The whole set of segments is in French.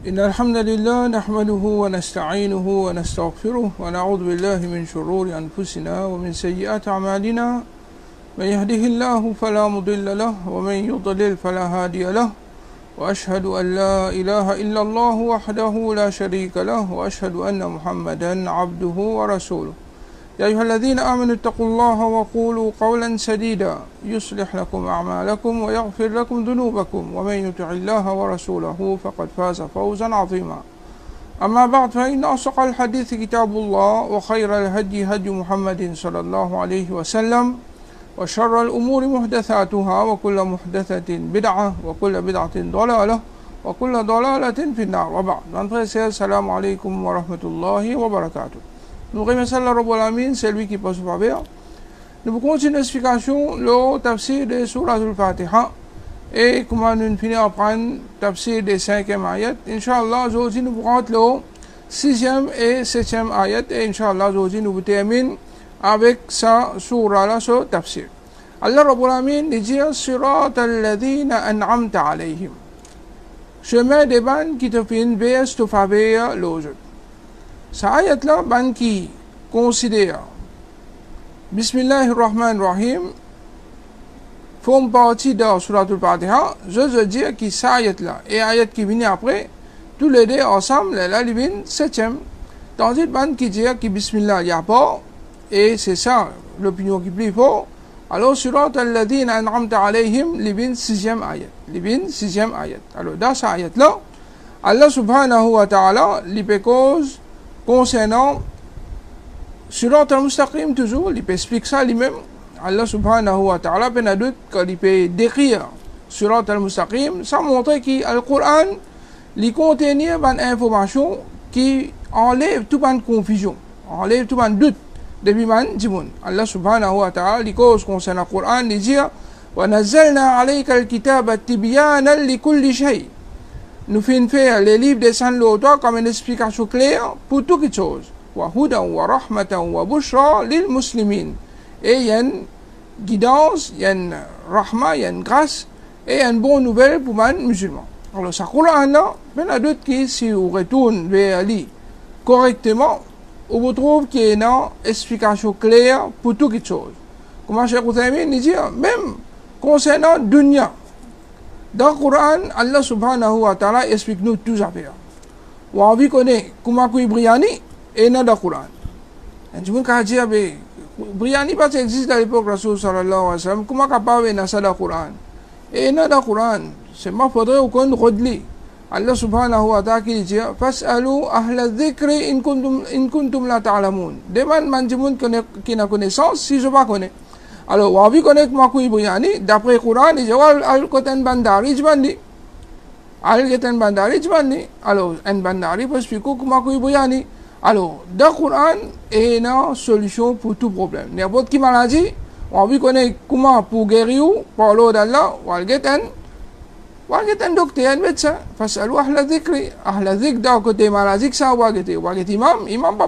إن الحمد لله نحمده ونستعينه ونستغفره ونعوذ بالله من شرور أنفسنا ومن سيئات أعمالنا من يهده الله فلا مضل له ومن يضلل فلا هادي له وأشهد أن لا إله إلا الله وحده لا شريك له وأشهد أن محمدا عبده ورسوله يا أيها الذين آمنوا اتقوا الله وقولوا قولا سديدا يصلح لكم أعمالكم ويغفر لكم ذنوبكم ومن يطع الله ورسوله فقد فاز فوزا عظيما أما بعد فإن أصدق الحديث كتاب الله وخير الهدي هدي محمد صلى الله عليه وسلم وشر الأمور محدثاتها وكل محدثة بدعة وكل بدعة ضلالة وكل ضلالة في النار وبعد السلام عليكم ورحمة الله وبركاته. Nous remercions Allah Rabbul Alamin, c'est lui qui passe au faveur. Nous continuons l'explication, le tafsir de Surah Al-Fatiha. Et comment nous finissons à prendre le tafsir des 5e ayat. Inch'Allah, aujourd'hui nous prenons le 6e et 7e ayat. Et Inch'Allah, aujourd'hui nous terminons avec sa surah là, ce tafsir. Allah Rabbul Alamin dit Sirat al-ladhina an'amta alayhim. Chemin des bandes qui te finissent vers te faveur l'autre. Sa ayat là, ban qui considère Bismillahirrahmanirrahim font partie de Surah Al-Fatiha. Je veux dire que sa ayat là et ayat qui vient après, tous les deux ensemble, là, ils viennent 7e. Tandis que ban qui dit que Bismillah, il n'y a pas, et c'est ça l'opinion qui plaît fort. Alors, Surat al-Ladhina an'amta alayhim, ils viennent 6e ayat. Ils viennent 6e ayat. Alors, dans sa ayat là, Allah subhanahu wa ta'ala, il cause concernant Surat al-Mustaqim toujours, il peut expliquer ça lui-même. Allah subhanahu wa ta'ala peut nous dire qu'il peut décrire Surat al-Mustaqim, ça montre que le Coran il contient une information qui enlève toute une confusion, enlève tout un doute depuis man dimoun. Allah subhanahu wa ta'ala il cause concernant le Coran, il dit wa nazzalna alayka al-kitaba tibyanan li kulli shay. Nous faisons faire les livres des saints l'auteur comme une explication claire pour toutes les choses. Wa hudan wa rahmatan wa bushra lil muslimin. Et il y a une guidance, il y a une rahma, il y a une grâce et il y a une bonne nouvelle pour les musulmans. Alors, ce Coran-là, il y a d'autres qui, si on retourne vers lui correctement, on retrouve qu'il y a une explication claire pour toutes les choses. Comme Cheikh Uthaymin dit, même concernant dunya. Dans le Coran, Allah subhanahu wa ta'ala explique nous tous affaires. Ou envie connaît comment couille Briani et dans le Coran. Et je me dis que Briani pas existe à l'époque Rasul sallallahu alayhi wa sallam. Comment capable dans le Coran? Et dans le Coran, c'est ma faudrait qu'on redlit. Allah subhanahu wa ta'ala qui dit Fas'alu ahla dhikri in kuntum la ta'lamun. Demande manjimoun qui n'a connaissance si je pas connais. Alors, on va connaître Makoui Briani, d'après le Coran, il dit Al-Kotan Bandari, Jbandi. Al-Kotan Bandari, Jbandi. Alors, un Bandari peut expliquer Makoui Briani. Alors, dans le Coran, il y a une solution pour tout problème. N'importe qui maladie, on va connaître comment pour guérir, par l'eau d'Allah, on va un docteur, un médecin. Face à l'ouah la dhikri. La dhikri, d'un côté maladie, ça va être imam,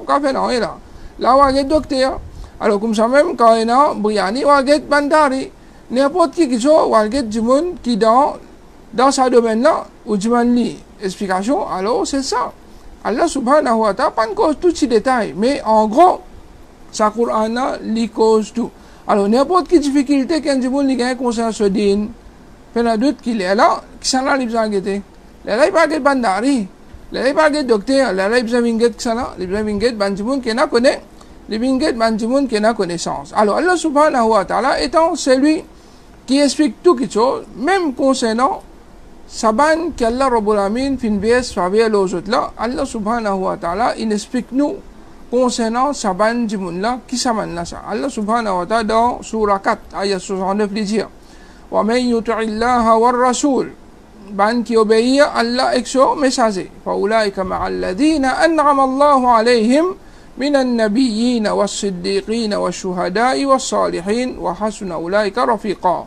pas faire non, là. Là, on va être docteur. Alors, comme ça même, quand il y a Briani, on va être bandari. N'importe qui soit, on va être du monde qui dans ce domaine-là, ou du monde explication, alors c'est ça. Allah subhanahu wa ta'ala, pas cause tous ces détails, mais en gros, ça Coran-là, il cause tout. Alors, n'importe quelle difficulté qu'un du monde qui a concernant ce din, il y a d'autres qui est là, qui sont là, ils ont guetté. Là, il n'y a pas de bandari. Là, il n'y a pas de docteur. Là, il y a pas de monde qui n'a connaît. Les binget manjimoun qui n'a connaissance. Alors Allah subhanahu wa ta'ala étant celui qui explique tout quelque chose, même concernant Saban qu'Allah Rabbul Alamin fin bies faveur aux autres là, Allah subhanahu wa ta'ala il explique nous concernant Saban jimoun là, qui saman là ça. Allah subhanahu wa ta'ala dans surah 4, ayat 69 il dit wa man yuti'illaha war rasul ban qui obéit à Allah et son messager. Fa ulaika ma'al ladhina an'ama Allahu alayhim من النبيين والصديقين والشهداء والصالحين وحسن أولئك رفيقا.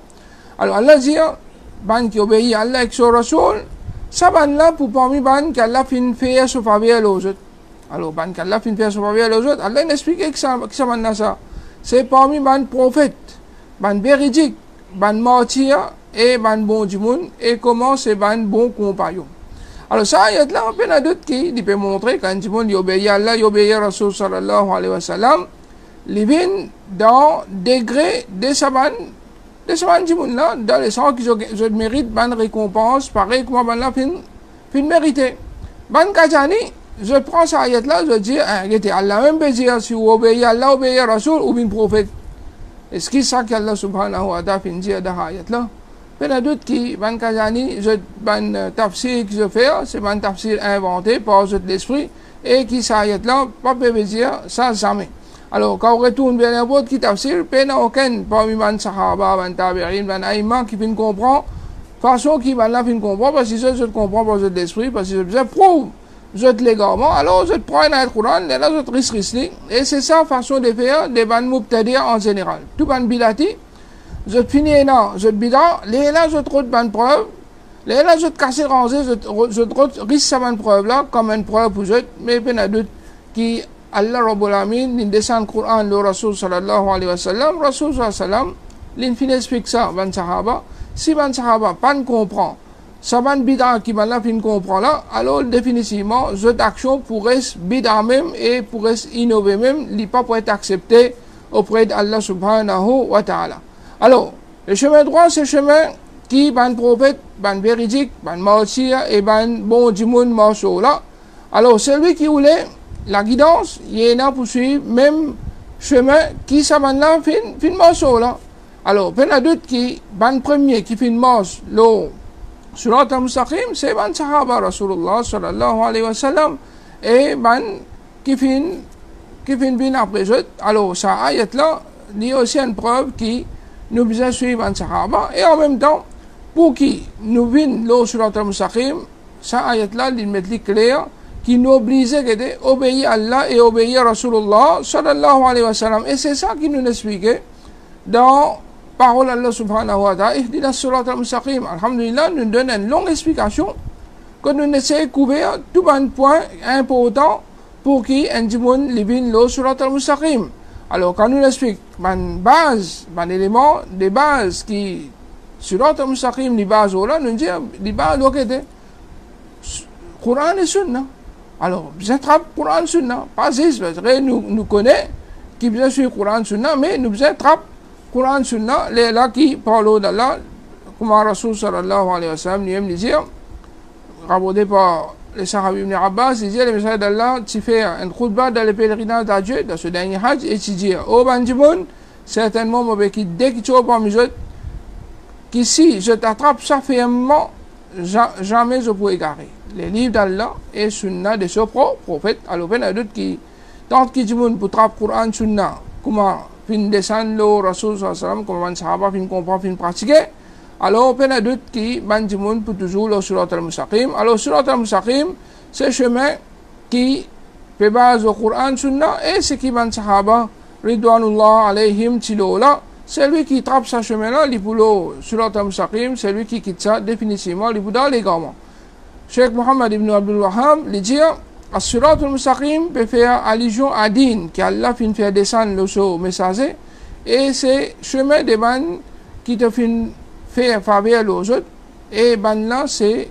Alors Allah dit ban qui obéit à Allah et son Rasul, ça ban là pour parmi ban qu'Allah fin faire son faveur aux autres. Alors ban qu'Allah fin faire son faveur aux autres, Allah n'explique que ça ban là ça. C'est parmi ban prophète, ban véridique, ban martyr et ban bon du monde et comment c'est ban bon compagnon. Alors, ça, ayat là, on peut d'autres qui peut montrer quand du monde obéit à Allah, obéit à Rasul sallallahu alayhi wa sallam, les viennent dans degré des saban du monde là, dans les sens qui méritent bonne récompense, pareil comme ben là, fin mérité. Ben Kajani, je prends ça ayat là, je dis, Allah même peut dire, si vous obéissez à Allah, obéissez à Rasul ou bien prophète. Est-ce que c'est ça qu'Allah subhanahu wa ta'ala fin dit dans ayat là? Il y a d'autres qui, ben Kajani, ben tafsir que je fais, c'est ben tafsir inventé par l'esprit, et qui ça ayat là, pas peut dire ça jamais. Alors, quand on retourne vers n'importe qui tafsir, il n'y a aucun parmi les sahaba, les tabi'in, les aïmans qui viennent comprendre, façon qui viennent comprendre, parce que je comprends par l'esprit, parce que je prouve, je légalement, alors je prends un Coran, et là je risque, et c'est ça façon de faire des ban mubtadi'a en général. Tout ban bilati, je finis là, je bida, là je trouve ban preuve, là je casse rangé, je trouve risque sa ban preuve là, comme une preuve pour je, mais il y a d'autres qui Allah Rabbul Alamin, il descend le Coran, le Rasul sallallahu alayhi wa sallam, Rasul sallallahu alayhi wa sallam, l'infini explique ça, ban sahaba. Si ban sahaba pas comprend, ça ban bida qui ban là, fin comprend là, alors définitivement, cette action pourrait bida même et pourrait innover même, il pas pour être accepté auprès d'Allah subhanahu wa ta'ala. Alors, le chemin droit, c'est le chemin qui ban prophète, ban véridique, ban martyr et ban bon du monde marceau là. Alors, celui qui voulait la guidance, il y en a pour suivre même chemin qui s'amène là, fin morceau là. Alors, il y a d'autres qui, ban premier qui fin morceau, le surat al-Mustaqim, c'est ban sahaba Rasulullah sallallahu alayhi wa sallam, et ban qui fin bien après eux. Alors, ça ayat là, il y a aussi une preuve qui nous besoin suivre ban sahaba, et en même temps, pour qui nous vient le surat al-Mustaqim, ça ayat là, il met clair, qui nous obligeait d'obéir à Allah et obéir à Rasulullah sallallahu alayhi wa sallam. Et c'est ça qui nous expliquait dans parole d'Allah subhanahu wa ta'ala, Ihdina surat al-Mustaqim. Alhamdulillah, nous donne une longue explication que nous essayons de couvrir tout un point important pour qui un monde livine le surat al-Mustaqim. Alors, quand nous expliquons une base, un élément, des bases qui, surat al-Mustaqim, les bases, nous disons, les bases, Coran et Sunna. Alors, bien attrape Coran Sunna. Pas juste, nous connaissons qui bien sûr Coran Sunna, mais nous bien attrape Coran Sunna, les là qui parlent d'Allah, comme Rasul sallallahu alayhi wa sallam, nous dire, rapporté par les Sahabi ibn Abbas, il dit, le message d'Allah, tu fais un khutbah dans le pèlerinage d'Adieu, dans ce dernier Hajj, et tu dis, oh Bandimoun, certainement, dès que tu vas parmi eux, qu'ici, je t'attrape ça fermement, jamais je pourrai égarer. Les livres d'Allah et Sunna de ce prophète. Alors, il y a d'autres qui, tant qu'ils disent pour traiter Coran, Sunna, comment fin descendre le Rasul sallallahu alayhi wa sallam, comment les Sahaba fin comprendre, fin pratiquer. Alors, il y a d'autres qui disent pour toujours le surat al-Mustaqim. Alors, surat al-Mustaqim, c'est le chemin qui fait base au Coran, Sunna, et c'est qui les Sahaba, Ridwanullah alayhim, tilo là. C'est lui qui trappe ce chemin-là, il pour le surat al-Mustaqim, c'est lui qui quitte ça définitivement, il pour dans légalement. Cheikh Mohammed ibn Abdul Wahhab, il dit, As-Surat al-Mustaqim peut faire allusion à Din, qui Allah fin faire descendre le messager, et c'est chemin des bannes qui te fin faire faveur aux autres, et ban là, c'est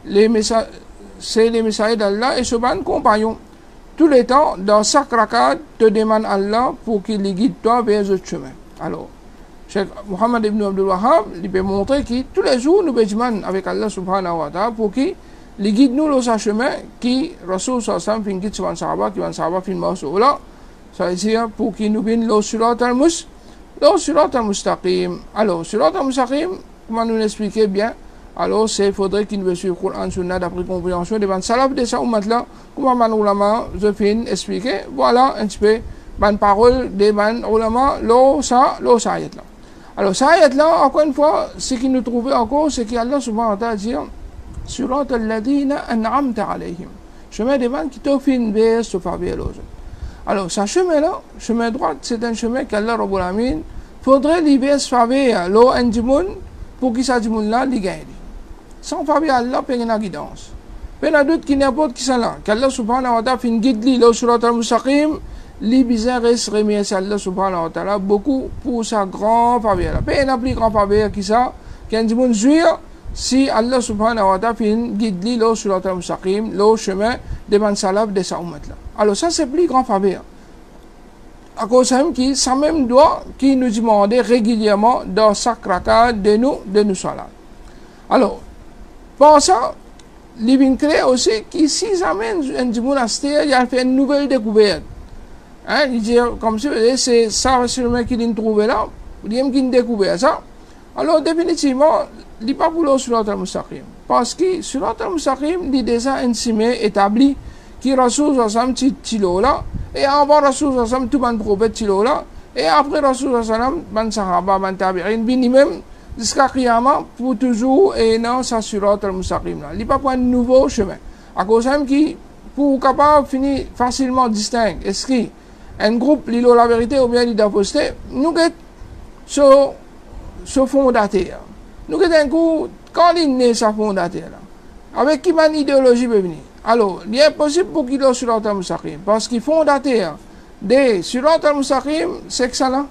les messagers d'Allah et ce ban compagnon. Tous les temps, dans chaque rakat, te demande Allah pour qu'il les guide toi vers ce chemin. Alors, Cheikh Mohammed ibn Abdul Wahhab, il peut montrer que tous les jours, nous béjman avec Allah subhanahu wa ta'ala pour qu'il les guide nous le chemin qui Rasul sallallahu alayhi wa sallam fin guide sur sahaba qui van sahaba fin marceau là ça veut dire pour qu'il nous vienne le surat al-Mustaqim. Alors surat al-Mustaqim, comment nous l'expliquer bien, alors c'est faudrait qu'il nous suive Coran Sunna d'après compréhension des ban salaf de ça ummat là, comment ban ulama je fin expliquer, voilà un petit peu ban parole des ban ulama lo ça ayat là. Alors ça ayat là encore une fois ce qui nous trouvait encore c'est qu'Allah subhanahu wa ta'ala dit Surat al-Ladina an'amta alayhim. Chemin des bancs qui t'offrent vers ce faveur aux autres. Alors, ce chemin-là, chemin droit, c'est un chemin qu'Allah Rabbul Alamin faudrait libérer ce faveur, l'eau en du monde, pour qu'il s'agisse là, les gagne. Sans faveur, Allah peut une guidance. Il y a d'autres qui n'importe qui sont là, qu'Allah subhanahu wa ta'ala fait une guide, le surat al-Mustaqim, les bizarres remercie Allah subhanahu wa ta'ala beaucoup pour sa grande faveur. Il y a plus grand faveur qui ça, qu'un du monde jouir, si Allah subhanahu wa ta'ala fin guide li le surat al-mustaqim, le chemin des ban salaf de sa ummat là. Alors ça c'est plus grand faveur. À cause qui ça même doit qui nous demande régulièrement dans chaque raka de nous salat. Alors pour ça il vient créer aussi qui si jamais un monastère il a fait une nouvelle découverte. Hein, il dit comme si c'est ça seulement qu'il a trouvé là, il a découvert ça. Alors définitivement il n'est pas pour le surat al-mustaqim parce que surat al-mustaqim il est déjà insimé établi qui Rasoul sallam tilo là et avant Rasoul sallam tout ban prophète tilo là et après Rasoul sallam ban sahaba ban tabi'in bini même jusqu'à Qiyamah pour toujours et non sa surat al-mustaqim là il n'est pas pour un nouveau chemin à cause même qui pour capable finir facilement distinguer est-ce que un groupe lilo la vérité ou bien il doit poster nous get ce fondateur nous get un coup quand il naît sa fondateur là avec qui man idéologie peut venir. Alors, il est possible pour qu'il ait surat al-mustaqim parce qu'il fondateur de surat al-mustaqim c'est excellent.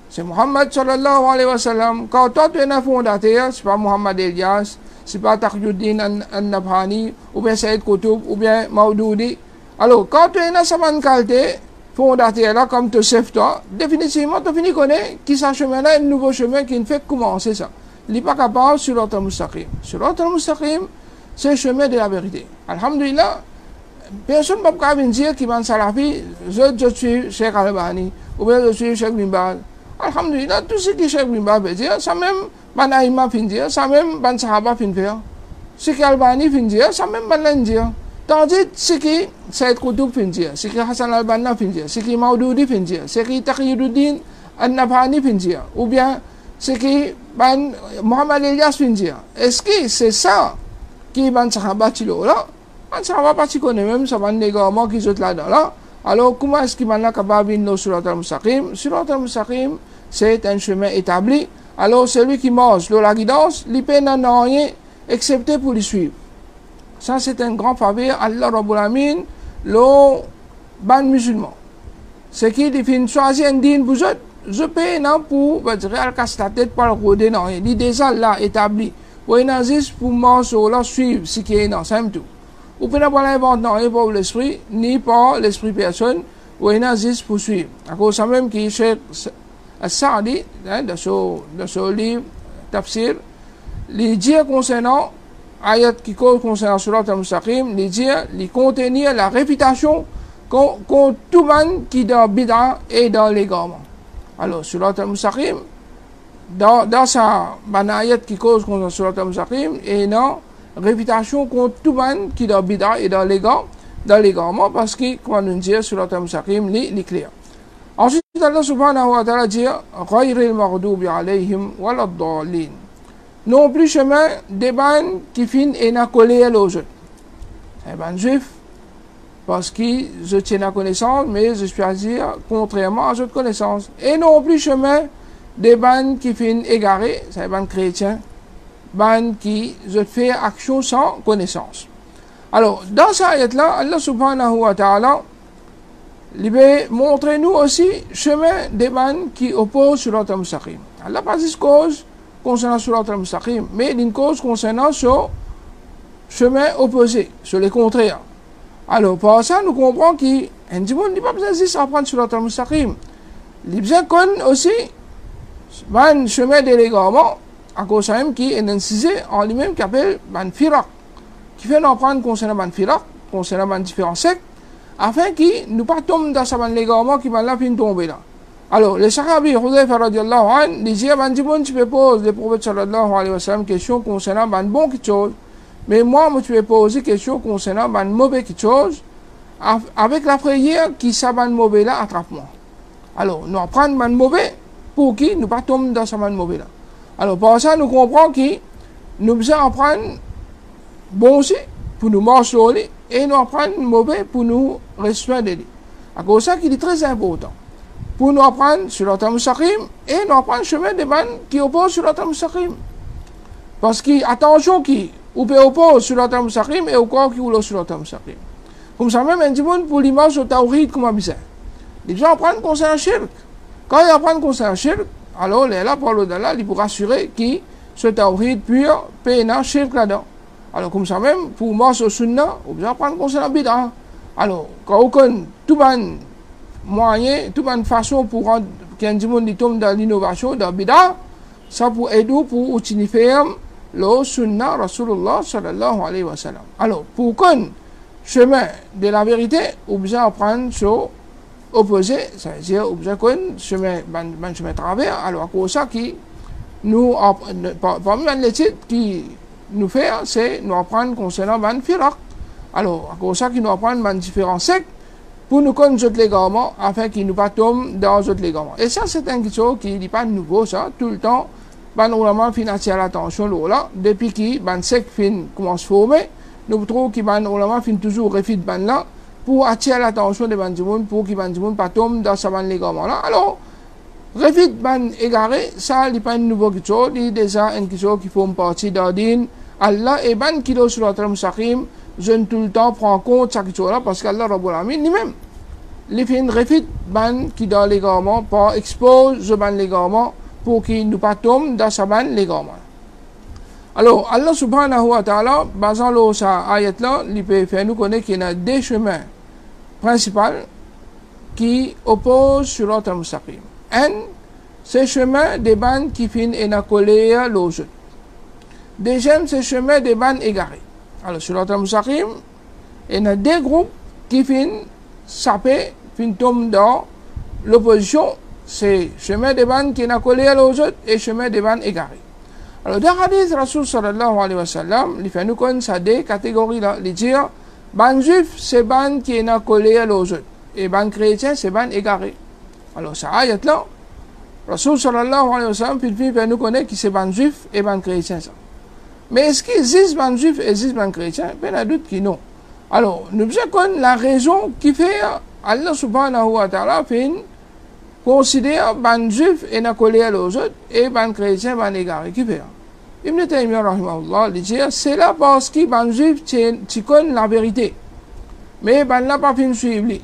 C'est Muhammad sallallahu alayhi wa sallam. Quand toi tu es un fondateur, c'est pas Muhammad Elias, c'est pas Taqiyuddin al-Nabhani, ou bien Saïd Qutb, ou bien Maudoudi. Alors, quand tu es un saman qualité, fondateur là, comme tu sais toi, définitivement tu finis connaître qui ça chemin là, un nouveau chemin qui ne fait commencer ça. Il n'est pas capable surat al-mustaqim. Surat al-mustaqim, c'est le chemin de la vérité. Alhamdulillah, personne ne peut venir dire qu'il va salafi, je suis Cheikh Al-Albani, ou bien je suis Cheikh Bin Baz. Alhamdulillah, tout ce que Cheikh Bin Baz veut dire, ça même Ban Aïma fin dire, ça même Ban Sahaba fin faire. Ce que Al-Albani fin dire, ça même Ban Lan dire. Tandis ce que Saïd Qutb fin dire, ce que Hassan Al-Banna fin dire, ce que Maudoudi fin dire, ce que Taqiyuddin al-Nabhani fin dire, ou bien ce que Muhammad Elias fin dire. Est-ce que c'est ça qui ban sahaba tilo là ban sahaba pas connaît même ça ban négociement qui sont là dedans là alors comment est-ce qu'il ban capable de surat al-mustaqim surat al-mustaqim c'est un chemin établi alors celui qui mange la guidance il peut n'en rien excepté pour le suivre ça c'est un grand faveur Allah Rabbul Alamin le ban musulman ce qui définit choisir un din pour je peux non pour dire al-casse la tête par le rodé non il est déjà là établi ou il n'existe pour moi sur la suivre ce qui est dans ça tout ou peut pas l'inventer ni par l'esprit ni par l'esprit personne ou il n'existe pour suivre à cause ça même qui Cheikh Saadi dans ce livre tafsir les dire concernant ayat qui concernant surat al-mustaqim les dire les contenir la réputation contre tout le monde qui dans bid'a et dans l'égarement alors surat al-mustaqim dans sa banayat qui cause contre surat al-mustaqim et non réputation contre tout le monde qui est dans bid'a et dans l'égarement parce que comme on dit surat al-mustaqim les clair ensuite Allah subhanahu wa ta'ala dit ghayril maghdubi alayhim waladdallin non plus chemin des ban qui fin et n'a collé à l'autre c'est ban juif parce que je tiens la connaissance mais je suis à dire contrairement à cette connaissance et non plus chemin des bandes qui finissent égarés, c'est des bandes chrétiens, bandes qui font action sans connaissance. Alors, dans cette ayat-là, Allah subhanahu wa ta'ala, il veut montrer nous aussi le chemin des bandes qui opposent surat al-mustaqim. Allah pas dit cause concernant surat al-mustaqim, mais une cause concernant ce chemin opposé, sur les contraires. Alors, par ça, nous comprenons qu'un dimanche n'est pas besoin de apprendre surat al-mustaqim. Il besoin qu'on aussi ban chemin de l'égarement à cause même qui est incisé en lui-même qui appelle ban firaq qui fait nous apprendre concernant ban firaq concernant ban différents sectes afin qu'il nous pas tombe dans ce ban l'égarement qui va là fin tomber là alors les sahabi Hudayfa radiallahu anhu disaient ban dibon tu peux poser le prophète sallallahu alayhi wa sallam question concernant ban bon quelque chose mais moi tu peux poser question concernant ban mauvais quelque chose avec la prière qui ça ban mauvais là attrape-moi alors nous apprendre ban mauvais pour qui nous pas tomber dans ce man mauvais là. Alors par ça nous comprenons que nous besoin apprendre bon aussi pour nous marcher et nous apprendre mauvais pour nous rester de lui. À cause ça qu'il est très important pour nous apprendre sur le al-mustaqim et nous apprendre chemin des man qui opposent sur le al-mustaqim. Parce que attention qui ou peut opposer sur le al-mustaqim et au corps qui ou sur le al-mustaqim. Comme ça même un petit monde pour l'image au tawhid comme bizarre. Les gens apprennent concernant shirk. Quand il apprend concernant shirk, alors il est là pour l'au-delà, il pourra assurer qu'il ce tawhid pur, pena shirk là-dedans. Alors, comme ça même, pour moi, ce sunna, on besoin prendre concernant bid'a. Alors, quand on connaît tout ban moyen, tout ban façon pour rendre qu'un monde tombe dans l'innovation, dans bid'a, ça pour aider pour utiliser le sunna Rasulullah sallallahu alayhi wa sallam. Alors, pour qu'on chemin de la vérité, on besoin apprendre sur opposé, c'est-à-dire on besoin qu'on chemin travers. Alors, pour ça qui nous, parmi les titres qui nous fait, c'est nous apprendre concernant ban firak. Alors, pour ça qui nous apprendre ban différents sectes pour nous connaître les légalement afin qu'ils nous pas tombent dans les légalement. Et ça, c'est une chose qui n'est pas nouveau, ça, tout le temps. Ban ulama fin attirer l'attention là depuis qui ban sec fin commence former nous trouvons que ban ulama fin toujours refit ban là pour attirer l'attention des ban du monde pour que ban du monde pas tombe dans ce ban légalement là. Alors refit ban égaré ça n'est pas une nouvelle chose, il déjà une chose qui font partie d'ordine Allah et ban qui doit sur le mustaqim je ne tout le temps prend en compte ça qui là parce qu'Allah Rabbul Alamin lui-même les fin refit ban qui dans légalement pas expose ce ban légalement pour qu'il ne pas tombe dans sa ban légalement. Alors, Allah subhanahu wa ta'ala, basant le sa ayat là, il peut faire nous connaître qu'il y a deux chemins principaux qui opposent sur l'autre mustaqim. Un, c'est le chemin des ban qui finissent et n'a collé l'autre. Deuxième, c'est le chemin des ban égarés. Alors, sur l'autre mustaqim, il y a deux groupes qui finissent saper, finissent tomber dans l'opposition. C'est chemin des ban qui n'a collé à l'autre et chemin des ban égarés. Alors, dans le hadith Rasul sallallahu alayhi wa sallam, il fait nous connaître ça deux catégories là. Il dit, ban juif, c'est ban qui n'a collé à l'autre et ban chrétien, c'est ban égaré. Alors, ça ayat là, Rasul sallallahu alayhi wa sallam, il fait nous connaître qui c'est ban juif et ban chrétien ça. Mais est-ce qu'il existe ban juif et existe ban chrétien? Ben, il y a doute qui non. Alors, nous devons connaître la raison qui fait Allah subhanahu wa ta'ala fait considère ban juif et n'a collé à l'autre et ban chrétien ban égaré qui fait. Ibn Taymiyyah rahimahullah dit c'est là parce que ban juif tu connais la vérité mais ban n'a pas fin suivre.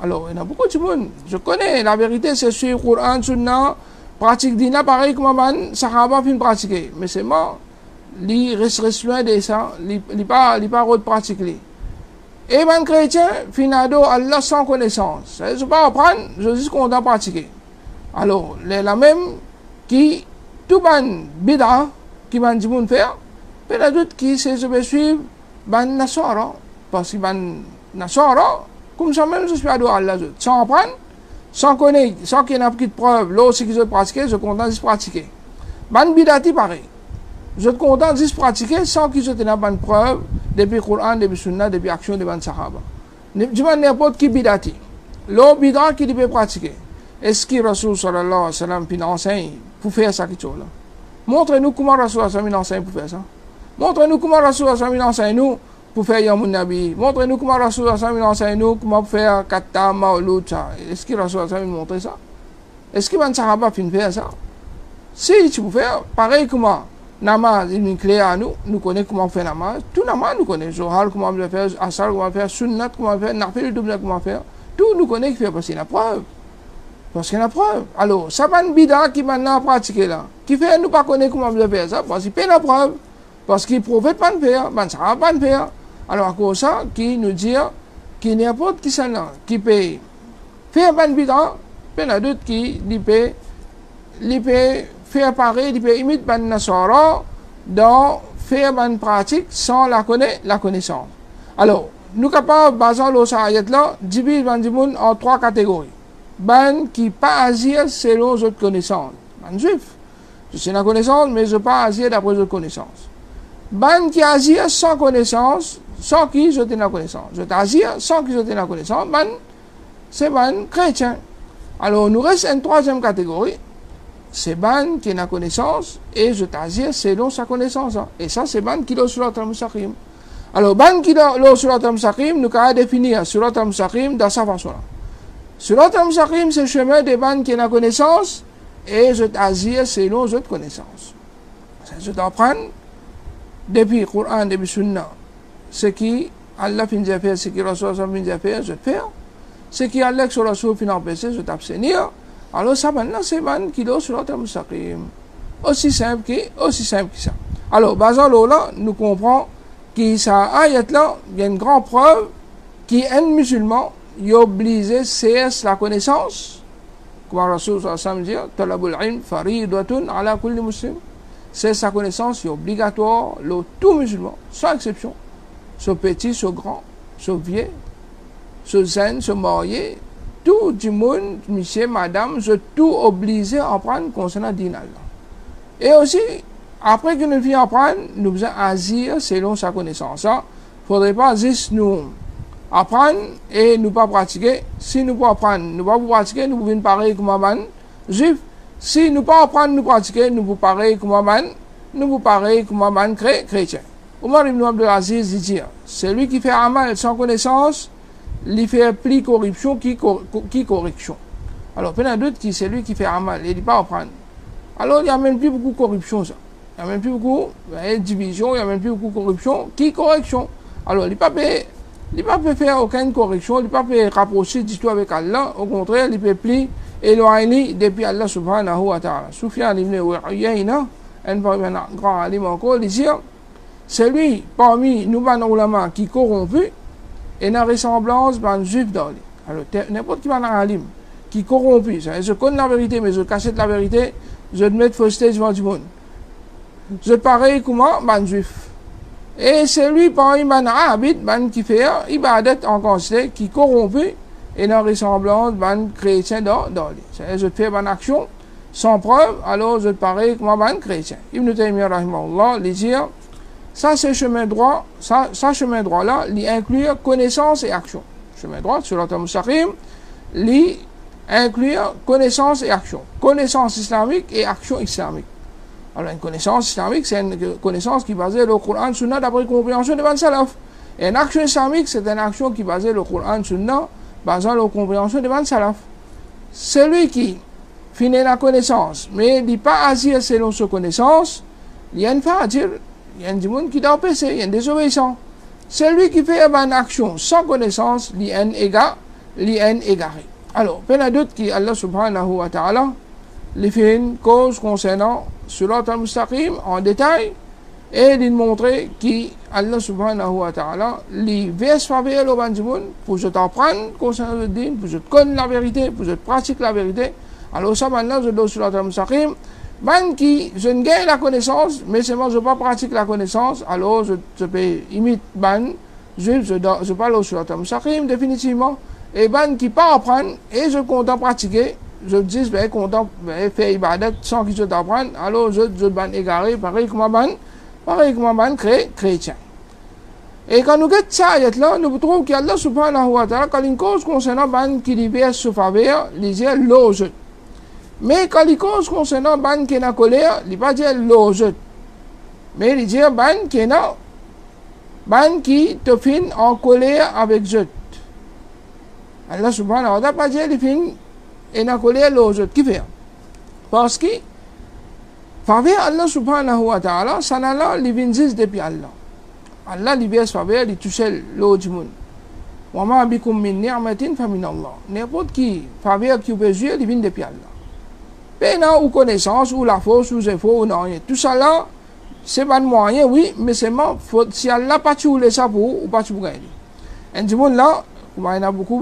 Alors il y a beaucoup de monde je connais la vérité c'est suivre Coran Sunna pratique dina pareil comme ban sahaba fin pratiquer mais c'est moi li reste loin de ça li pas pratiquer. Et ban chrétien, finado Allah sans connaissance. Je ne peux pas apprendre, je dis qu'on doit pratiquer. Alors, la même qui, tout ban bid'a, qui ban dimoun faire, mais la doute qui c'est je vais suivre ban nasara. Parce que ban nasara, comme ça même je suis ado Allah, sans apprendre, sans connaître, sans qu'il y ait une petite preuve, là aussi que je pratiquer, je compte de pratiquer. Ban bid'ati pareil. Je suis content de pratiquer sans qu'ils aient une bonne preuve depuis le Coran, depuis le Sunna, depuis l'action des Sahaba. Je ne n'importe qui bidati. L'eau bid'a qui peut pratiquer. Est-ce que Rasul sallallahu alayhi wa sallam enseigne pour faire ça? Montrez-nous comment Rasul sallallahu alayhi wa sallam enseigne pour faire ça. Montrez-nous comment Rasul sallallahu alayhi wa sallam enseigne pour faire Yamoun Nabi. Montrez-nous comment Rasul sallallahu alayhi wa sallam enseigne comment faire Katta, Maouloud, ça. Est-ce que Rasul sallallahu alayhi wa sallam montre ça? Est-ce que les Sahaba fin faire ça? Si tu peux faire, pareil comment namaz, il est clair à nous, nous connaissons comment faire namaz, tout namaz nous connaissons, Zohar comment le faire, Asar comment faire, Sunnat comment faire, Nafil double comment faire, tout nous connaissons qui fait parce qu'il y a la preuve. Parce qu'il y a la preuve. Alors, ça va une bida qui maintenant pratiquer là, qui fait nous pas connaître comment le faire ça, parce qu'il fait la preuve, parce qu'il ne prophète pas de faire, ça va pas de faire. Alors, à cause de ça, qui nous dit qu'il n'y a pas qui s'en a, qui peut faire une bida, il y a d'autres qui peut faire pareil, il peut imiter ban nasara dans faire ban pratique sans la connaissance. Alors, nous capables, basant le ayat là, diviser ban du monde en trois catégories. Ban qui pas agir selon les autres connaissances. Ban juif. Je sais la connaissance, mais je ne pas agir d'après les autres connaissances. Ban qui agit sans connaissance, sans qui je la connaissance. Je t'agir sans qui je la connaissance. Ban, c'est ban chrétien. Alors, nous reste une troisième catégorie. C'est ban qui a la connaissance et je t'agis selon sa connaissance. Et ça, c'est ban qui est sur le mustaqim. Alors, ban qui est sur le mustaqim, nous avons définir sur le mustaqim dans sa façon. Sur le mustaqim, c'est le chemin des ban qui a la connaissance et je t'agis selon cette connaissance. Je t'apprends depuis le Coran, depuis le Sunna, ce qui Allah finit à faire, ce qui Rasul finit à faire, je te fais. Ce qui Allah sur Rasul finit à empêcher, je t'abstenir. Alors ça maintenant c'est ban qui est sur le mustaqim. aussi simple que ça. Alors, basant là, nous comprenons que ça ayat là, il y a une grande preuve qu'un musulman est obligé de cesser la connaissance. Comme Rasul sallallahu alayhi wa sallam dit, talabul ilm faridatun ala kulli muslim. C'est sa connaissance est obligatoire, le tout musulman, sans exception. Ce petit, ce grand, ce vieux, ce zen, ce marié, tout le monde, monsieur, madame, je tout obligé à apprendre concernant din Allah. Et aussi, après que nous venons apprendre, nous devons agir selon sa connaissance. Il ne faudrait pas juste nous apprendre et nous pas pratiquer. Si nous pas apprendre, nous pas pratiquer, nous pouvons pareil comme un juif. Si nous pas apprendre, nous pratiquer, nous pouvons pareil comme un chrétien. Omar ibn Abdelaziz dit, celui qui fait un mal sans connaissance, il fait plus corruption qui correction. Alors, il y a d'autres qui c'est lui qui fait un mal, il ne dit pas apprendre. Alors, il n'y a même plus beaucoup de corruption, ça. Il n'y a même plus beaucoup de division, il n'y a même plus beaucoup de corruption qui correction. Alors, il ne peut pas faire aucune correction, il ne peut pas rapprocher du tout avec Allah. Au contraire, il peut plus éloigner depuis Allah subhanahu wa ta'ala. Soufiane ibn Uyayna, un grand alim encore, il dit, celui parmi nous, ulama, qui corrompu, et la ressemblance d'un juif dans lui. Alors, n'importe qui va un alim, qui corrompu, je connais la vérité, mais je cachette la vérité, je te mets de fausseté devant du monde. Je pareil comme un juif. Et celui parmi man abid, man qui fait ibadat en considéré, qui corrompu, et la ressemblance d'un chrétien dans lui. Je te fais une action sans preuve, alors je te pareil comme un chrétien. Ibn Taymiyyah rahimahullah, il dit, ça c'est chemin droit, ça chemin droit là, il inclut connaissance et action. Chemin droit, sur l'autre mustaqim, il inclut connaissance et action. Connaissance islamique et action islamique. Alors, une connaissance islamique, c'est une connaissance qui est basée sur le Coran Sunna d'après compréhension de Ban Salaf. Et une action islamique, c'est une action qui est basée sur le Coran Sunna basée sur la compréhension de Ban Salaf. Celui qui finit la connaissance, mais il n'est pas agir selon sa connaissance, il y a une fajir, il y a des gens qui doivent pécher, il y a des désobéissants. Celui qui fait une action sans connaissance, il y a un égaré. Alors, il y a d'autres qui, Allah subhanahu wa ta'ala, les fait une cause concernant Surat al-Mustaqim en détail et il montrer qu'Allah subhanahu wa ta'ala les verse faveur au bandimun pour je t'apprendre concernant le din, pour je te connaître la vérité, pour je te pratique la vérité. Alors ça maintenant je dois Surat al-Mustaqim, ban qui je ne gagne la connaissance, mais seulement je ne pas pratique la connaissance, alors je peux imiter ban, je parle au Surat al-Mustaqim définitivement, et ban qui pas apprendre et je compte pratiquer. Je dis, ben, content, faire ibadat sans qu'il se t'apprenne, alors je ban égaré, pareil comme un ban chrétien. Et quand nous regardons ça, nous trouvons qu'Allah subhanahu wa ta'ala, quand une cause concernant ban qui libère ce faveur, il dit l'ojet. Mais quand une cause concernant ban qui est en colère, il ne pas dire l'ojet. Mais il dit ban qui te fin en colère avec je. Allah subhanahu wa ta'ala pas dire il fin et n'a colère l'autre qui fait. Parce que, faveur Allah subhanahu wa ta'ala, ça n'a là, les vinzis depuis Allah. Allah libère ce faveur, il touche l'autre monde. Wa ma bikum min ni'matin fa min Allah. N'importe qui, faveur qui peut jouer, il vient depuis Allah. Maintenant, ou connaissance, ou la force, ou zéro, ou non, tout ça là, c'est pas de moyen, oui, mais c'est moi, si Allah pas tué ça pour, ou pas tué pour gagner. Et du monde là, il y a beaucoup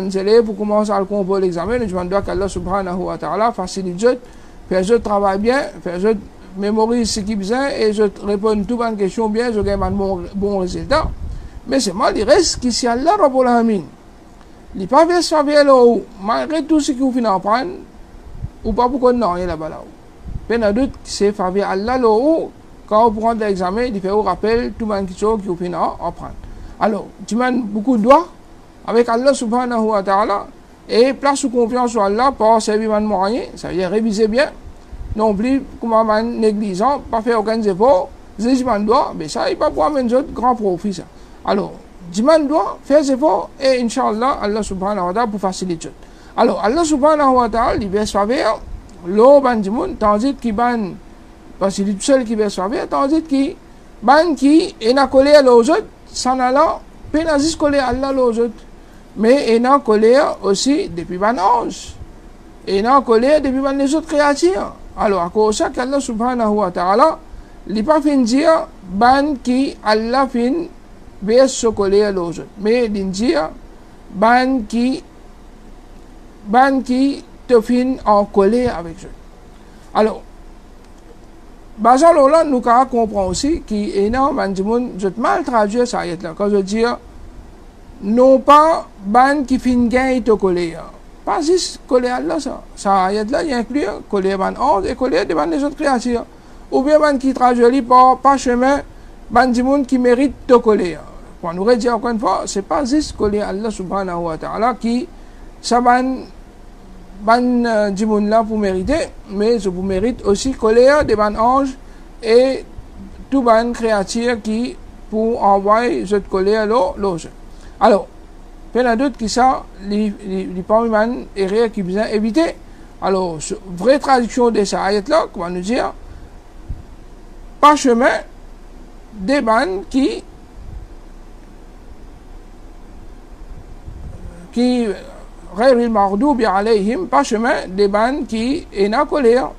d'élèves pour commencer à comprendre l'examen. Je demande qu'Allah subhanahu wa ta'ala facilite le jeu, faire le travail bien, faire le mémorise ce qui est besoin et je réponds toutes les questions bien, je gagne un bon résultat. Mais c'est moi, il reste qui c'est Allah Rabbul Alamin. Il n'est pas fait ça là-haut, malgré tout ce qu'il faut apprendre, ou pas pour qu'on n'ait là-bas là-haut. Mais il y a d'autres qui c'est faveur Allah là-haut, quand on prend l'examen, il fait au rappel tout le monde qui faut apprendre. Alors, tu demandes beaucoup de doigts avec Allah subhanahu wa ta'ala et place sous confiance sur Allah pour servir un moyen, ça veut dire réviser bien, non plus comme un négligent, pas faire aucun effort, jugement doit, mais ça il pas pour amener un grand profit ça. Alors, jugement doit faire des efforts et Inch'Allah, Allah subhanahu wa ta'ala pour faciliter. Alors, Allah subhanahu wa ta'ala, il va servir l'eau ban du monde, tandis qu'il ban, parce qu'il est tout seul qui va servir, tandis qu'il ban qui est na collé à l'autre, ça n'a là, pénazis collé à Allah l'autre. Mais il y a colère aussi depuis ban ange. Il y a colère depuis ban les autres créatures. Alors, à cause ça qu'Allah subhanahu wa ta'ala, il n'a pas fait dire, ban qui Allah fin, bien se coller à l'autre. Mais il dit, ban qui te fin en coller avec eux. Alors, basant là, nous comprenons aussi qu'il y a énormément de monde, je mal traduit ça là. Quand je dis, non pas ban qui fin gain te coller. Pas juste coller à Allah, ça. Ça là, il inclut coller ban ordre et coller devant les autres créatures. Ou bien ban qui traduit par chemin, ban du monde qui mérite de coller. Quand nous redisons encore une fois, c'est pas juste coller à Allah subhanahu wa ta'ala qui, ça ban du monde là pour mériter, mais je vous mérite aussi coller des ban anges et tout ban créature qui pour envoyer cette coller à l'autre. Alors, il y a d'autres qui sont les parmi les erreurs qui besoin éviter. Alors, vraie traduction de ces ayats-là, comment nous dire, par chemin, des bandes qui غير المغضوب عليهم, par chemin, des bandes qui est en colère.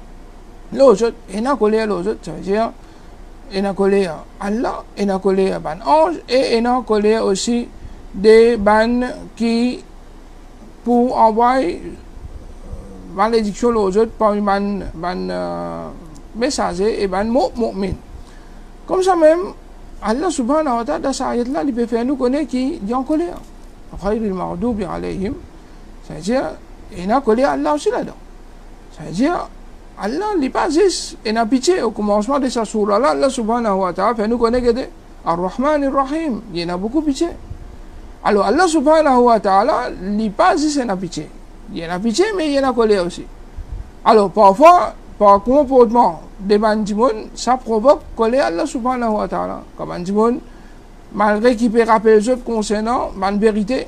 L'autre, est en colère, l'autre, ça veut dire, est en colère Allah, est en colère ban ange, et est en colère aussi des bandes qui, pour envoyer malédiction aux autres par ban messager et ban mu'min. Comme ça même, Allah subhanahu wa ta'ala, dans cette ayat-là, il peut faire nous connaître qui est en colère. غير المغضوب عليهم, c'est-à-dire, il a collé Allah aussi là-dedans. C'est-à-dire, Allah n'est pas juste, il a pitié au commencement de sa sourate-là, Allah subhanahu wa ta'ala fait nous connaître que Ar-Rahman Ar-Rahim, il a beaucoup pitié. Alors, Allah subhanahu wa ta'ala n'est pas juste il a pitié. Il a pitié, mais il a collé aussi. Alors, parfois, par comportement des bandimons, ça provoque coller Allah subhanahu wa ta'ala. Comme bandimons, malgré qu'il peut rappeler les autres concernant ma vérité,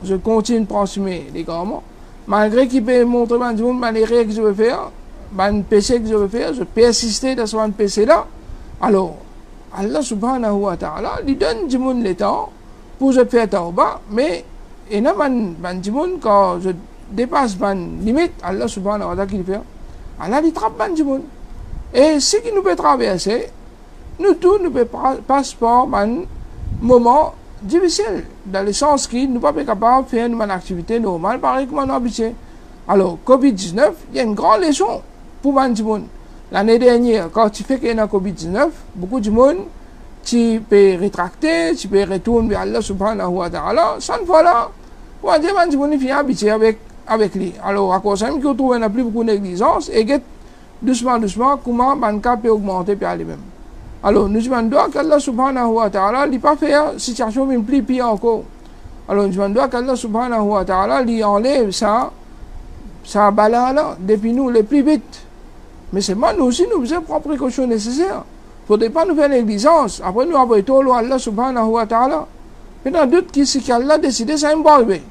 je continue de transmettre les grands. Malgré qu'il peut montrer les règles que je veux faire, les péchés que je veux faire, je persiste dans ce péché-là. Alors, Allah subhanahu wa ta'ala lui donne du monde le temps pour je faire tawba, mais il y a du monde quand je dépasse ma limite, Allah subhanahu wa ta'ala qui le fait. Allah lui trappe du monde. Et ce qui nous peut traverser, nous tous, nous peut passer par un moment difficile, dans le sens qu'il ne sommes pas capables de faire une activité normale, pareil comme on a habitué. Alors, Covid-19, il y a une grande leçon pour tout le monde. L'année dernière, quand tu fais qu'il y a Covid-19, beaucoup de monde, tu peux rétracter, tu peux retourner vers Allah subhanahu wa ta'ala, sans fois là, pour dire que tout le monde est habitué avec lui. Alors, à cause de ça, on trouve plus beaucoup de négligence et doucement, comment le cas peut augmenter par lui-même. Alors, nous demandons qu'Allah subhanahu wa ta'ala n'a pas fait une situation même plus pire encore. Alors, nous demandons qu'Allah subhanahu wa ta'ala lui enlève ça bala là, depuis nous, les plus vite. Mais c'est moi, nous aussi, nous faisons prendre précautions nécessaires. Il ne faudrait pas nous faire négligence. Après, nous avons été au Allah subhanahu wa ta'ala. Il y a d'autres qui, si Allah a décidé, ça ne va pas arriver.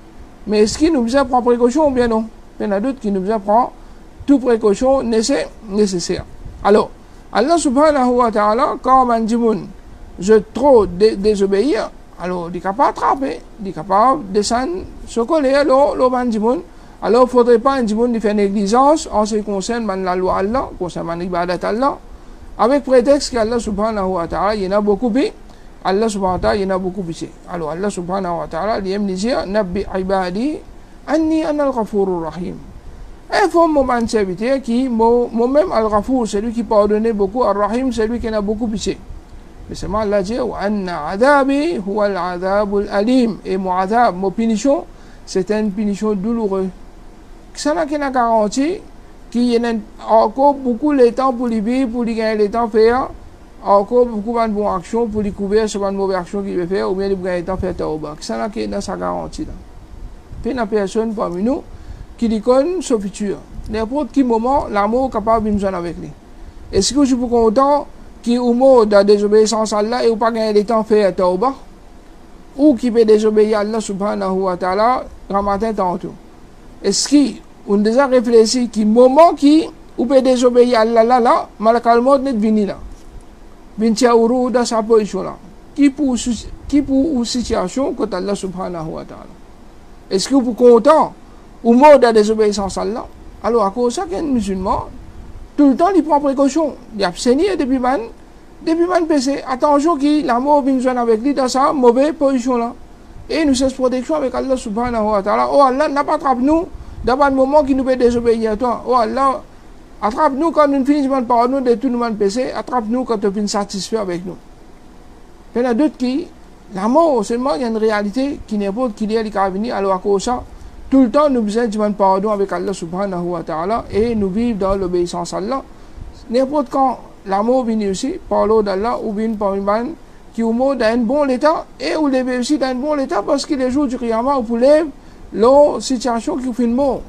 Mais est-ce qu'il nous faisait prendre précaution ou bien non? Il y en a d'autres qui nous faisait prendre toute précaution nécessaire. Alors, Allah subhanahu wa ta'ala, quand on dit je trop désobéir, alors il est capable d'attraper, il est capable de descendre, se coller, alors il ne faudrait pas un de faire négligence en ce qui concerne la loi Allah, concernant l'ibadat Allah, avec prétexte qu'Allah subhanahu wa ta'ala, il y en a beaucoup pis, Allah subhanahu wa ta'ala, il y en a beaucoup pis. Alors Allah subhanahu wa ta'ala, il aime dire, Nabbi ibadi, anni ana al-ghafurur rahim. Il faut mon serviteur qui, moi-même, Al-Ghafour, c'est lui qui pardonne beaucoup, Al-Rahim, c'est lui qui en a beaucoup pitié. Mais c'est moi, Allah dit, wa anna adabi huwa al-adabul alim. Et mon adab, mon punition, c'est une punition douloureuse. Ça n'a qu'une garantie qu'il y a encore beaucoup de temps pour lui vivre, pour lui gagner le temps faire, encore beaucoup de bonnes actions pour lui couvrir sur une mauvaise action qu'il veut faire, ou bien pour gagner le temps faire tauba. Ça n'a qu'une sa garantie là. Puis il y a personne parmi nous qui lui connaît son futur. N'importe quel moment, l'amour est capable de nous en avec lui. Est-ce que je suis content qu'il y ait un mot de désobéissance à Allah et pas gagner le temps faire tauba? Ou qui peut désobéir à Allah subhanahu wa ta'ala grand matin tantôt? Est-ce qu'on a déjà réfléchi qu'il y a un moment qui peut désobéir à Allah là, malakal mot n'est venu là. Vintia ouro dans sa position là. Qui pour une situation que Allah subhanahu wa ta'ala? Est-ce que vous êtes content au mot de désobéissance à Allah? Alors, à cause de ça, qu'un musulman, tout le temps, il prend précaution. Il abstenir depuis man PC. Attention qu'il la mort vient joindre avec lui dans sa mauvaise position là. Et nous sommes protection avec Allah subhanahu wa ta'ala. Oh Allah, n'a pas attrape nous dans un moment qui nous peut désobéir à toi. Oh Allah, attrape-nous quand nous finissons par nous de tout nous PC. Attrape-nous quand tu es satisfait avec nous. Il y en a d'autres qui, la mort seulement, il y a une réalité qui n'est pas qu'il y a les carabiniers. Alors à cause de ça, tout le temps, nous besoin de pardon avec Allah subhanahu wa ta'ala et nous vivons dans l'obéissance à Allah. N'importe quand la mort vient aussi, par l'eau d'Allah, ou vient par une banne qui est dans un bon état, et ou lever aussi dans un bon état parce qu'il est jour du Qiyamah, ou pour lever la situation qui fait une mort.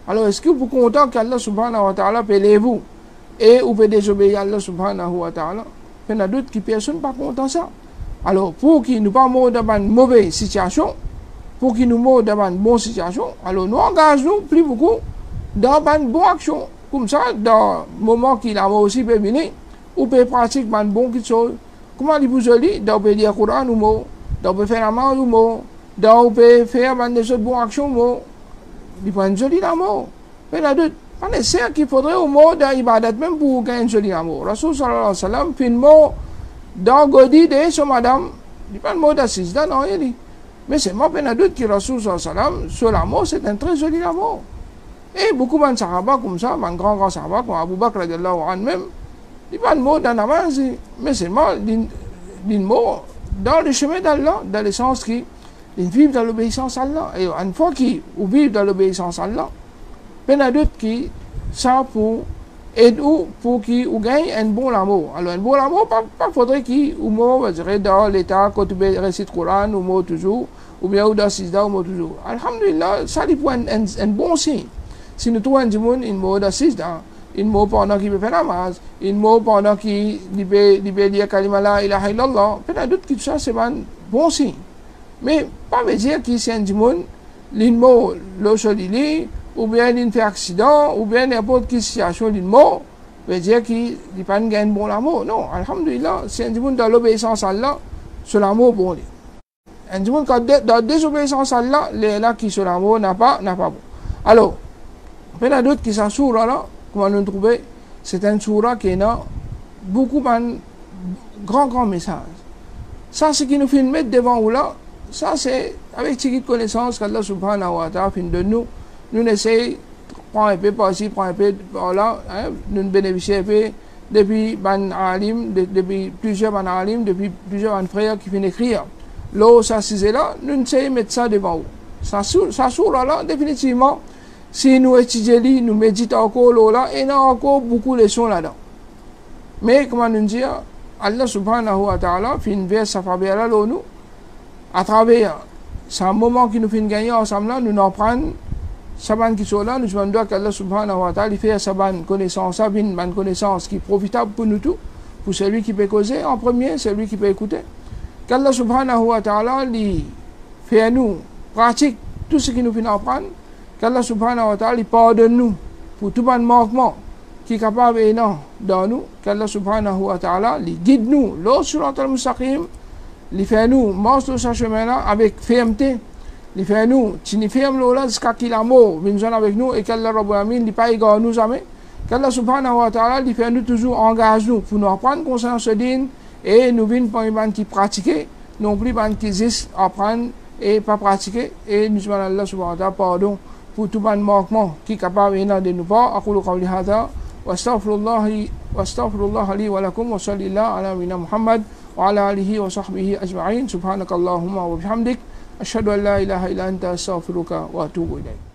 Alors, est-ce que vous êtes content qu'Allah subhanahu wa ta'ala peut lever vous, et vous pouvez désobéir à Allah subhanahu wa ta'ala? Il y en a d'autres qui ne sont pas contents de ça. Alors, pour qu'ils ne pas mourir dans une mauvaise situation, pour qu'ils nous meurent dans une bonne situation, alors nous engageons plus beaucoup dans une bonne action. Comme ça, dans le moment qu'il a aussi peut venir, ou peut pratiquer une bonne chose. Comment il vous dit, dans peut lire le Coran ou mot, dans peut faire la main ou mot, dans peut faire des autres bonnes actions mot. Il prend une jolie amour. Mais là, pas nécessaire qu'il faudrait au mot dans l'ibadat même pour gagner une jolie amour. Rasul sallallahu alayhi wa sallam, puis le mot dans Godi de son madame, il pas le mot d'assise, non, il dit. Mais c'est moi, il y a d'autres qui Rasul sallallahu alayhi wa sallam, sur l'amour, c'est un très joli amour. Et beaucoup de sahaba comme ça, un grand sahaba comme Abu Bakr radiallahu anhu même, il pas le mot dans la main, mais c'est moi, le mot dans le chemin d'Allah, dans le sens qui vivent dans l'obéissance à Allah. Et une fois qu'ils vivent dans l'obéissance à Allah, il y a d'autres qui ça pour qu'ils gagnent un bon amour. Alors un bon amour, pas faudrait qu'ils dans l'état quand tu récites le Coran, ou mot toujours, ou bien dans Sisda, ou mot toujours. Alhamdulillah, ça c'est un bon signe. Si nous trouvons un monde, une mot d'assise, une mot pendant qu'il peut faire la namaz, une mot pendant qu'il peut dire kalima la ilaha illallah, il y a d'autres qui ça c'est un bon signe. Mais pas veut dire qu'il c'est un monde, une mot, l'eau solide, ou bien il fait accident, ou bien n'importe quelle situation, une mot, veut dire qu'il n'est pas un bon amour. Non, alhamdulillah, c'est un monde dans l'obéissance à Allah, c'est l'amour bon. Un monde dans la désobéissance à Allah, là qui sur l'amour n'a pas bon. Alors, il y a d'autres qui sont sourds là, comment nous trouver, c'est un sourd qui a beaucoup de grands messages. Ça, c'est ce qui nous fait mettre devant nous là, ça c'est avec cette connaissance qu'Allah subhanahu wa ta'ala fait de nous. Nous essayons de prendre un peu par ici, prendre un peu par là, nous bénéficions un peu depuis plusieurs alim, depuis plusieurs frères qui viennent écrire. Là, ça c'est là, nous essayons de mettre ça devant nous. Ça sourd là, définitivement. Si nous étudions, nous méditons encore là, et nous avons encore beaucoup de leçons là-dedans. Mais, comment nous dire, Allah subhanahu wa ta'ala fait une verse à faire là, nous, à travers ce moment qui nous fait gagner ensemble là, nous en prenons, saban qui sont là, nous demandons qu'Allah subhanahu wa ta'ala fait saban connaissance, une connaissance qui est profitable pour nous tous, pour celui qui peut causer en premier, celui qui peut écouter. Qu'Allah subhanahu wa ta'ala fait à nous pratique tout ce qui nous fait apprendre. Qu'Allah subhanahu wa ta'ala pardonne nous pour tout le manquement qui est capable et non dans nous. Qu'Allah subhanahu wa ta'ala guide nous, l'autre sur l'autre mustaqim, il fait nous marcher sur ce chemin-là avec fermeté. Il fait nous, si nous fermons là jusqu'à qu'il a mort, vient avec nous et qu'Allah Rabbul Alamin n'est pas égal nous jamais. Qu'Allah subhanahu wa ta'ala il fait nous toujours engage nous pour nous apprendre conscience de din et nous venons pas une qui pratiquer, non plus une qui existe apprendre et pas pratiquer et nous demandons Allah subhanahu wa ta'ala pardon pour tout le manquement qui est capable de nous pas. أقول قولي هذا واستغفر الله لي ولكم وصلى الله على نبينا محمد وعلى آله وصحبه أجمعين. سبحانك اللهم وبحمدك أشهد أن لا إله إلا أنت أستغفرك وأتوب إليك.